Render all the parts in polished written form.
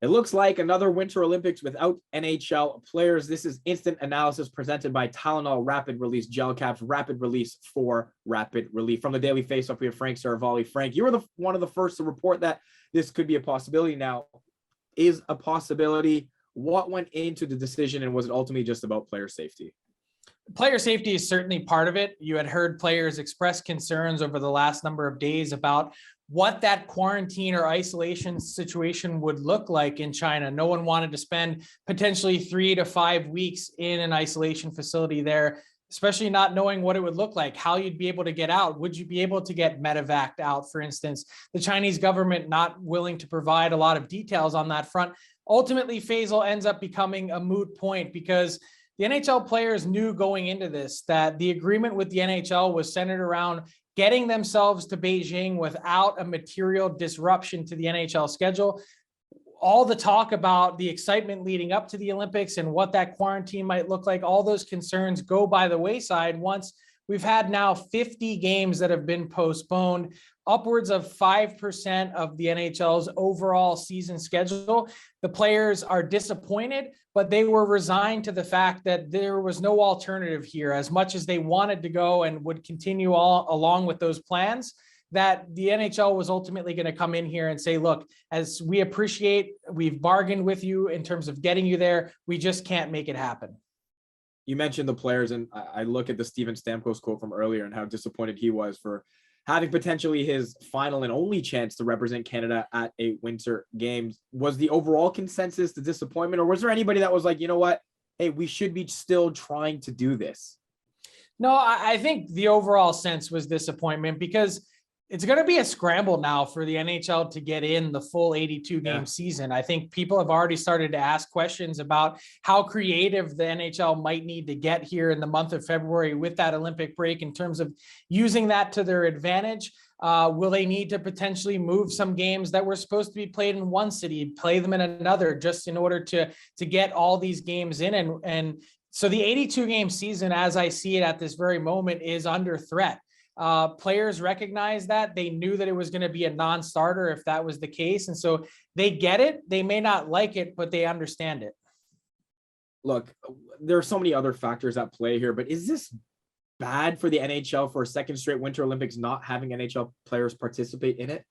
It looks like another Winter Olympics without NHL players. This is instant analysis presented by Tylenol Rapid Release Gel Caps, rapid release for rapid relief. From the Daily Faceoff, we have Frank Seravalli. Frank, you were one of the first to report that this could be a possibility. Now, is a possibility. What went into the decision, and was it ultimately just about player safety? Player safety is certainly part of it. You had heard players express concerns over the last number of days about what that quarantine or isolation situation would look like in China. No one wanted to spend potentially 3 to 5 weeks in an isolation facility there, especially not knowing what it would look like, how you'd be able to get out. Would you be able to get medevaced out, for instance? The Chinese government not willing to provide a lot of details on that front. Ultimately, Faisal ends up becoming a moot point because the NHL players knew going into this that the agreement with the NHL was centered around getting themselves to Beijing without a material disruption to the NHL schedule. All the talk about the excitement leading up to the Olympics and what that quarantine might look like, all those concerns go by the wayside once we've had now 50 games that have been postponed, upwards of 5% of the NHL's overall season schedule. The players are disappointed, but they were resigned to the fact that there was no alternative here. As much as they wanted to go and would continue all along with those plans, that the NHL was ultimately going to come in here and say, look, as we appreciate, we've bargained with you in terms of getting you there, we just can't make it happen. You mentioned the players, and I look at the Steven Stamkos quote from earlier and how disappointed he was for having potentially his final and only chance to represent Canada at a Winter Games. Was the overall consensus the disappointment, or was there anybody that was like, you know what, hey, we should be still trying to do this? No, I think the overall sense was disappointment because it's going to be a scramble now for the NHL to get in the full 82 game season. I think people have already started to ask questions about how creative the NHL might need to get here in the month of February with that Olympic break in terms of using that to their advantage. Will they need to potentially move some games that were supposed to be played in one city, play them in another, just in order to get all these games in? And so the 82 game season, as I see it at this very moment, is under threat. Players recognize that. They knew that it was going to be a non-starter if that was the case. And so they get it. They may not like it, but they understand it. Look, there are so many other factors at play here, but is this bad for the NHL for a second straight Winter Olympics not having NHL players participate in it?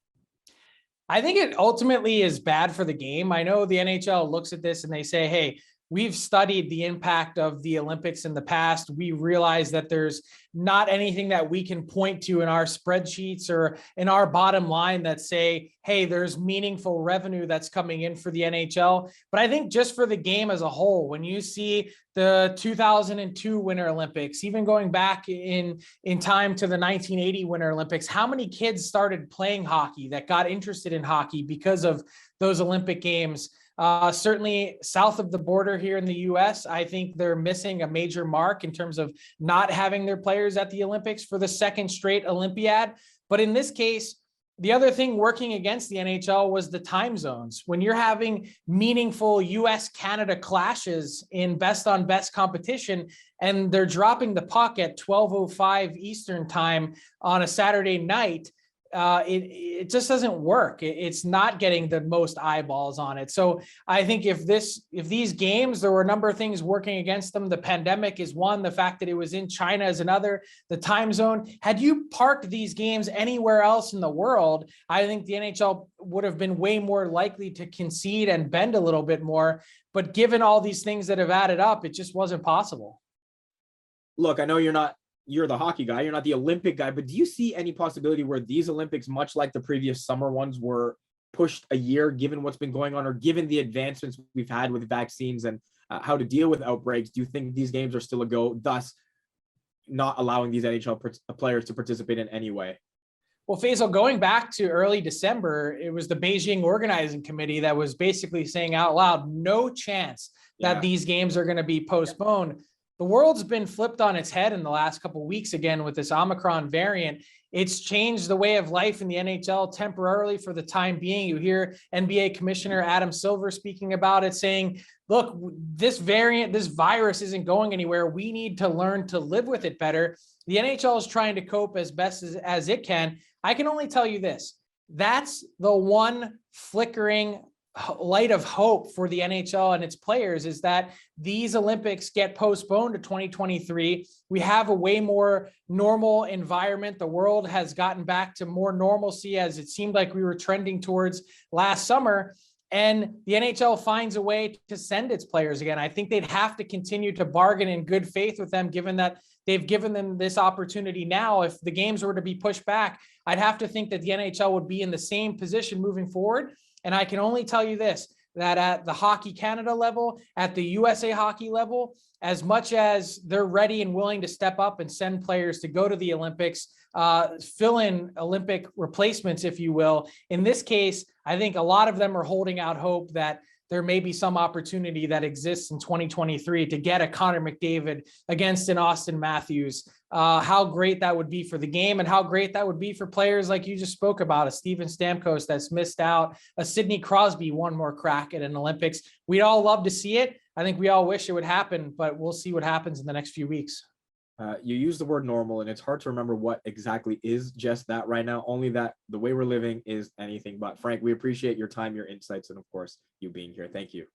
I think it ultimately is bad for the game. I know the NHL looks at this and they say, hey, we've studied the impact of the Olympics in the past. We realize that there's not anything that we can point to in our spreadsheets or in our bottom line that say, hey, there's meaningful revenue that's coming in for the NHL. But I think just for the game as a whole, when you see the 2002 Winter Olympics, even going back in time to the 1980 Winter Olympics, how many kids started playing hockey that got interested in hockey because of those Olympic Games? Certainly south of the border here in the US, I think they're missing a major mark in terms of not having their players at the Olympics for the second straight Olympiad. But in this case, the other thing working against the NHL was the time zones. When you're having meaningful US-Canada clashes in best on best competition, and they're dropping the puck at 12:05 Eastern time on a Saturday night, it just doesn't work. It's not getting the most eyeballs on it. So I think if these games, there were a number of things working against them. The pandemic is one, the fact that it was in China is another, the time zone. Had you parked these games anywhere else in the world, I think the NHL would have been way more likely to concede and bend a little bit more. But given all these things that have added up, it just wasn't possible. Look, I know you're the hockey guy, you're not the Olympic guy, but do you see any possibility where these Olympics, much like the previous summer ones, were pushed a year given what's been going on, or given the advancements we've had with vaccines and how to deal with outbreaks? Do you think these games are still a go, thus not allowing these NHL players to participate in any way? Well, Faisal, going back to early December, it was the Beijing organizing committee that was basically saying out loud, no chance that these games are going to be postponed. The world's been flipped on its head in the last couple of weeks again with this Omicron variant. It's changed the way of life in the NHL temporarily for the time being. You hear NBA Commissioner Adam Silver speaking about it, saying, look, this variant, this virus isn't going anywhere. We need to learn to live with it better. The NHL is trying to cope as best as it can. I can only tell you this. That's the one flickering light of hope for the NHL and its players is that these Olympics get postponed to 2023. We have a way more normal environment. The world has gotten back to more normalcy, as it seemed like we were trending towards last summer. And the NHL finds a way to send its players again. I think they'd have to continue to bargain in good faith with them, given that they've given them this opportunity now. If the games were to be pushed back, I'd have to think that the NHL would be in the same position moving forward. And I can only tell you this, that at the Hockey Canada level, at the USA Hockey level, as much as they're ready and willing to step up and send players to go to the Olympics, fill in Olympic replacements, if you will. In this case, I think a lot of them are holding out hope that there may be some opportunity that exists in 2023 to get a Connor McDavid against an Austin Matthews. How great that would be for the game, and how great that would be for players like you just spoke about, a Steven Stamkos that's missed out, a Sidney Crosby, one more crack at an Olympics. We'd all love to see it. I think we all wish it would happen, but we'll see what happens in the next few weeks. You use the word normal, and it's hard to remember what exactly is just that right now, only that the way we're living is anything but. Frank, we appreciate your time, your insights, and of course, you being here. Thank you.